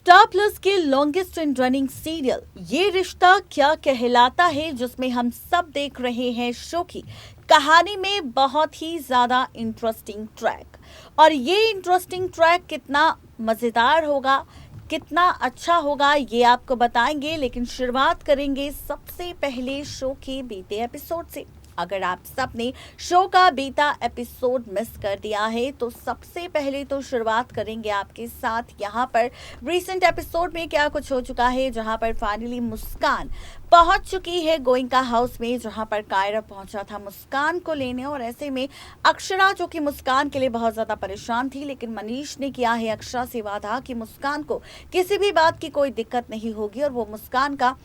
Star plus के longest and running serial ये रिश्ता क्या कहलाता है, जिसमें हम सब देख रहे हैं शो की कहानी में बहुत ही ज्यादा इंटरेस्टिंग ट्रैक। और ये इंटरेस्टिंग ट्रैक कितना मजेदार होगा, कितना अच्छा होगा, ये आपको बताएंगे। लेकिन शुरुआत करेंगे सबसे पहले शो के बीते एपिसोड से। अगर आप सबने शो का बीता एपिसोड मिस कर दिया है तो सबसे पहले तो शुरुआत करेंगे आपके साथ यहाँ पर रीसेंट एपिसोड में क्या कुछ हो चुका है, जहाँ पर फाइनली मुस्कान पहुंच चुकी है गोइंका हाउस में, जहां पर कायरा पहुंचा था मुस्कान को लेने। और ऐसे में अक्षरा, जो कि मुस्कान के लिए बहुत ज्यादा परेशान थी, लेकिन मनीष ने किया है अक्षरा से वादा कि मुस्कान को किसी भी बात की कोई दिक्कत नहीं होगी और वो मुस्कान का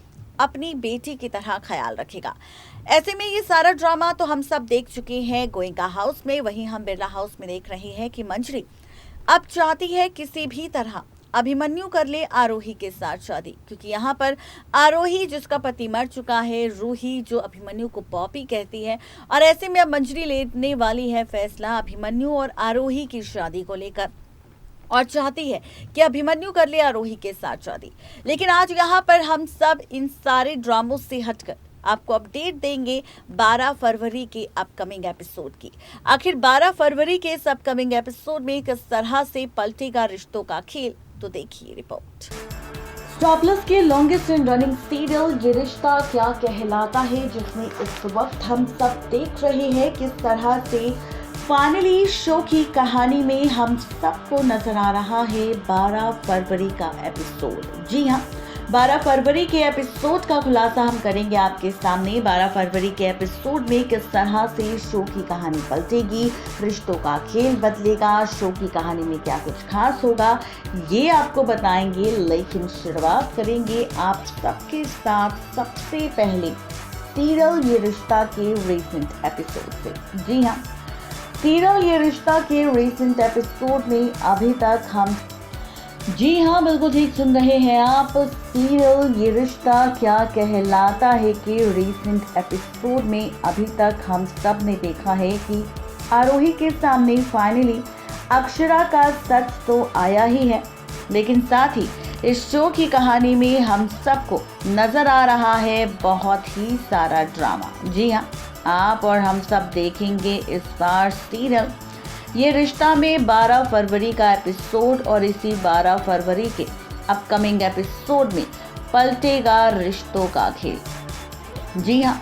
अपनी बेटी की तरह ख्याल रखेगा। ऐसे में ये सारा ड्रामा तो हम सब देख चुके हैं गोइंका हाउस में। वहीं हम बिरला हाउस में देख रहे हैं कि मंजरी अब चाहती है किसी भी तरह अभिमन्यु कर ले आरोही के साथ शादी, क्योंकि यहाँ पर आरोही जिसका पति मर चुका है, रूही जो अभिमन्यु को पॉपी कहती है, और ऐसे में अब मंजरी लेने वाली है फैसला अभिमन्यु और आरोही की शादी को लेकर और चाहती है कि अभिमन्यु कर ले आरोही के साथ शादी। लेकिन आज यहाँ पर हम सब इन सारे ड्रामों से हटकर आपको अपडेट देंगे 12 फरवरी के अपकमिंग एपिसोड की। आखिर 12 फरवरी के इस अपकमिंग एपिसोड में किस तरह से पलटेगा रिश्तों का खेल, तो देखिए रिपोर्ट। स्टार प्लस के लॉन्गेस्ट एंड रनिंग सीरियल ये रिश्ता क्या कहलाता है, जिसमें इस वक्त हम सब देख रहे हैं किस तरह से फाइनली शो की कहानी में हम सबको नजर आ रहा है 12 फरवरी का एपिसोड। जी हाँ, 12 फरवरी के एपिसोड का खुलासा हम करेंगे आपके सामने। 12 फरवरी के एपिसोड में किस तरह से शो की कहानी पलटेगी, रिश्तों का खेल बदलेगा, शो की कहानी में क्या कुछ खास होगा, ये आपको बताएंगे। लेकिन शुरुआत करेंगे आप सबके साथ सबसे पहले सीरियल ये रिश्ता के रीसेंट एपिसोड से। जी हाँ, सीरियल ये रिश्ता के रीसेंट एपिसोड में अभी तक हम, जी हाँ बिल्कुल ठीक सुन रहे हैं आप, सीरियल ये रिश्ता क्या कहलाता है कि रीसेंट एपिसोड में अभी तक हम सब ने देखा है कि आरोही के सामने फाइनली अक्षरा का सच तो आया ही है, लेकिन साथ ही इस शो की कहानी में हम सबको नजर आ रहा है बहुत ही सारा ड्रामा। जी हाँ, आप और हम सब देखेंगे इस बार सीरियल ये रिश्ता में 12 फरवरी का एपिसोड, और इसी 12 फरवरी के अपकमिंग एपिसोड में पलटेगा रिश्तों का खेल। जी हाँ,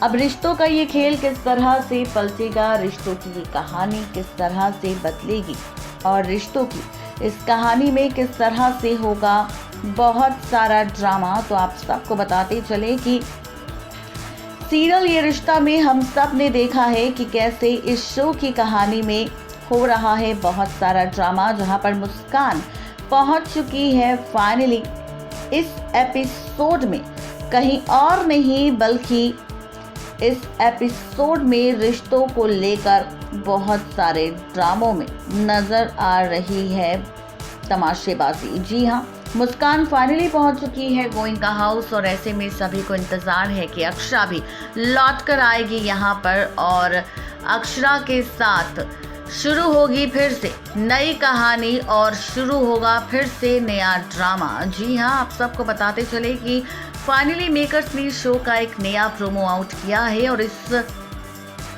अब रिश्तों का ये खेल किस तरह से पलटेगा, रिश्तों की ये कहानी किस तरह से बदलेगी और रिश्तों की इस कहानी में किस तरह से होगा बहुत सारा ड्रामा, तो आप सबको बताते चले कि सीरियल ये रिश्ता में हम सब ने देखा है कि कैसे इस शो की कहानी में हो रहा है बहुत सारा ड्रामा, जहां पर मुस्कान पहुंच चुकी है फाइनली इस एपिसोड में कहीं और नहीं बल्कि इस एपिसोड में रिश्तों को लेकर बहुत सारे ड्रामों में नजर आ रही है तमाशेबाजी। जी हाँ, मुस्कान फाइनली पहुंच चुकी है गोइंका हाउस, और ऐसे में सभी को इंतजार है कि अक्षरा भी लौट कर आएगी यहाँ पर और अक्षरा के साथ शुरू होगी फिर से नई कहानी और शुरू होगा फिर से नया ड्रामा। जी हाँ, आप सबको बताते चले कि फाइनली मेकर्स ने शो का एक नया प्रोमो आउट किया है, और इस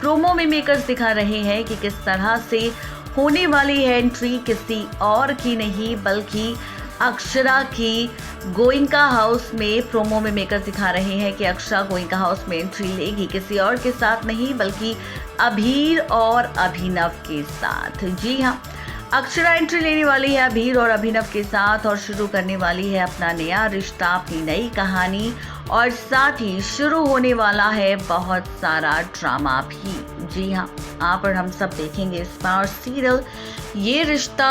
प्रोमो में मेकर्स दिखा रहे हैं कि किस तरह से होने वाली है एंट्री किसी और की नहीं बल्कि अक्षरा की गोइंका हाउस में। प्रोमो में मेकर्स दिखा रहे हैं कि अक्षरा गोइंका हाउस में एंट्री लेगी किसी और के साथ नहीं बल्कि अभीर और अभिनव के साथ। जी हाँ, अक्षरा एंट्री लेने वाली है अभीर और अभिनव के साथ और शुरू करने वाली है अपना नया रिश्ता, अपनी नई कहानी, और साथ ही शुरू होने वाला है बहुत सारा ड्रामा भी। जी हाँ, आप और हम सब देखेंगे इस बार सीरियल ये रिश्ता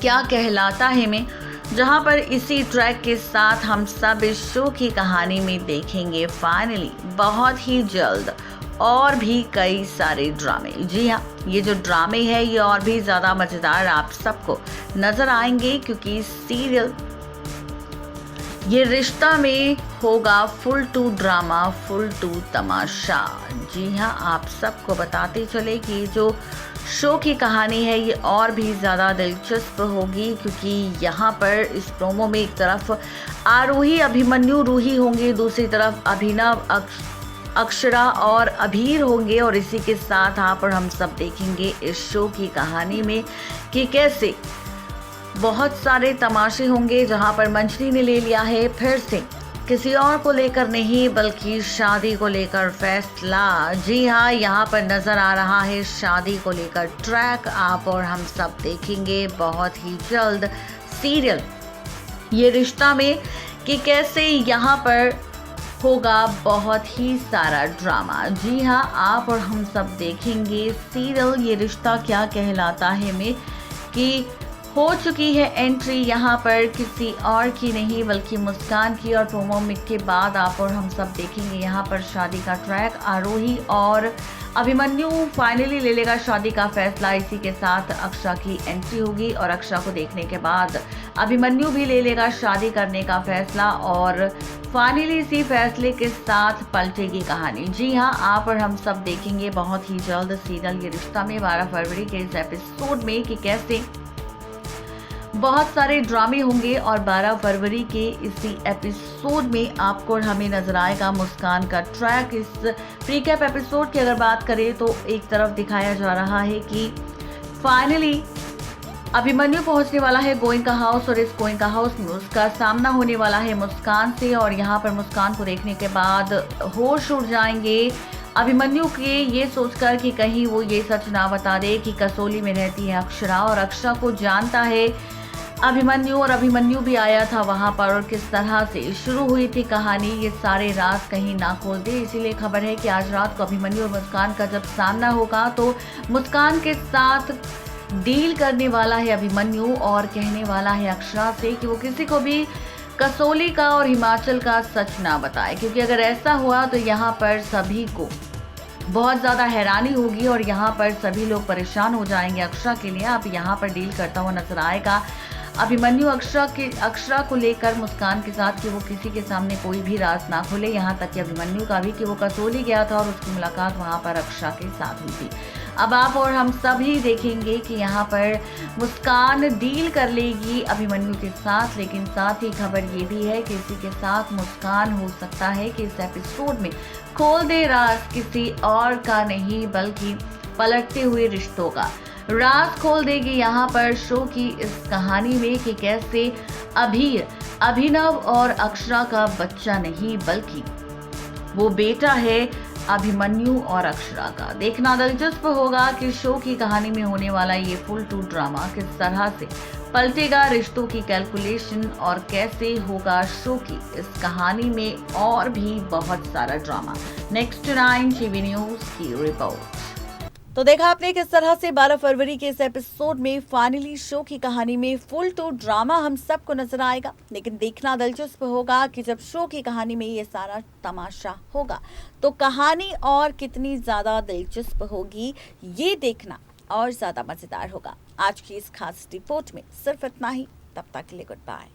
क्या कहलाता है में, जहां पर इसी ट्रैक के साथ हम सब इस शो की कहानी में देखेंगे फाइनली बहुत ही जल्द और भी कई सारे ड्रामे। जी हाँ, ये जो ड्रामे है ये और भी ज़्यादा मज़ेदार आप सबको नज़र आएंगे, क्योंकि सीरियल ये रिश्ता में होगा full to drama, full to तमाशा। जी हाँ, आप सबको बताते चले कि जो शो की कहानी है ये और भी ज़्यादा दिलचस्प होगी, क्योंकि यहाँ पर इस प्रोमो में एक तरफ आरोही अभिमन्यु रूही होंगे, दूसरी तरफ अभिनव अक्षरा और अभीर होंगे। और इसी के साथ यहाँ पर हम सब देखेंगे इस शो की कहानी में कि कैसे बहुत सारे तमाशे होंगे, जहाँ पर मंचली ने ले लिया है फिर से किसी और को लेकर नहीं बल्कि शादी को लेकर फैसला। जी हाँ, यहाँ पर नजर आ रहा है शादी को लेकर ट्रैक। आप और हम सब देखेंगे बहुत ही जल्द सीरियल ये रिश्ता में कि कैसे यहाँ पर होगा बहुत ही सारा ड्रामा। जी हाँ, आप और हम सब देखेंगे सीरियल ये रिश्ता क्या कहलाता है में कि हो चुकी है एंट्री यहाँ पर किसी और की नहीं बल्कि मुस्कान की। और प्रोमो में के बाद आप और हम सब देखेंगे यहाँ पर शादी का ट्रैक। आरोही और अभिमन्यु फाइनली ले लेगा शादी का फैसला। इसी के साथ अक्षरा की एंट्री होगी और अक्षरा को देखने के बाद अभिमन्यु भी ले लेगा शादी करने का फैसला। और फाइनली इसी फैसले के साथ पलटेगी कहानी। जी हाँ, आप और हम सब देखेंगे बहुत ही जल्द सीरियल ये रिश्ता में 12 फरवरी के इस एपिसोड में कि कैसे बहुत सारे ड्रामे होंगे। और 12 फरवरी के इसी एपिसोड में आपको और हमें नजर आएगा मुस्कान का ट्रैक। इस प्रीकैप एपिसोड की अगर बात करें तो एक तरफ दिखाया जा रहा है कि फाइनली अभिमन्यु पहुंचने वाला है गोइंका हाउस और इस गोइंका हाउस में उसका सामना होने वाला है मुस्कान से। और यहाँ पर मुस्कान को देखने के बाद होश उड़ जाएंगे अभिमन्यु के ये सोचकर कि कहीं वो ये सच ना बता दे कि कसौली में रहती है अक्षरा और अक्षरा को जानता है अभिमन्यु। और अभिमन्यु भी आया था वहां पर और किस तरह से शुरू हुई थी कहानी ये सारे राज कहीं ना खोल दे। इसीलिए खबर है कि आज रात को अभिमन्यु और मुस्कान का जब सामना होगा तो मुस्कान के साथ डील करने वाला है अभिमन्यु और कहने वाला है अक्षरा से कि वो किसी को भी कसौली का और हिमाचल का सच ना बताए, क्योंकि अगर ऐसा हुआ तो यहाँ पर सभी को बहुत ज़्यादा हैरानी होगी और यहाँ पर सभी लोग परेशान हो जाएंगे अक्षरा के लिए। अब यहाँ पर डील करता हुआ नजर आएगा अभिमन्यु अक्षरा को लेकर मुस्कान के साथ कि वो किसी के सामने कोई भी राज ना खोले। यहाँ तक कि अभिमन्यु का भी कि वो कसौली गया था और उसकी मुलाकात वहाँ पर अक्षरा के साथ हुई थी। अब आप और हम सभी देखेंगे कि यहाँ पर मुस्कान डील कर लेगी अभिमन्यु के साथ। लेकिन साथ ही खबर ये भी है कि इसी के साथ मुस्कान हो सकता है कि इस एपिसोड में खोल दे राज किसी और का नहीं बल्कि पलटते हुए रिश्तों का। राज खोल देगी यहाँ पर शो की इस कहानी में कि कैसे अभिनव और अक्षरा का बच्चा नहीं बल्कि वो बेटा है अभिमन्यु और अक्षरा का। देखना दिलचस्प होगा कि शो की कहानी में होने वाला ये फुल टू ड्रामा किस तरह से पलटेगा रिश्तों की कैलकुलेशन और कैसे होगा शो की इस कहानी में और भी बहुत सारा ड्रामा। नेक्स्ट 9 टीवी न्यूज की रिपोर्ट। तो देखा आपने किस तरह से 12 फरवरी के इस एपिसोड में फाइनली शो की कहानी में फुल टू ड्रामा हम सबको नजर आएगा। लेकिन देखना दिलचस्प होगा कि जब शो की कहानी में ये सारा तमाशा होगा तो कहानी और कितनी ज्यादा दिलचस्प होगी, ये देखना और ज्यादा मजेदार होगा। आज की इस खास रिपोर्ट में सिर्फ इतना ही। तब तक के लिए गुड बाय।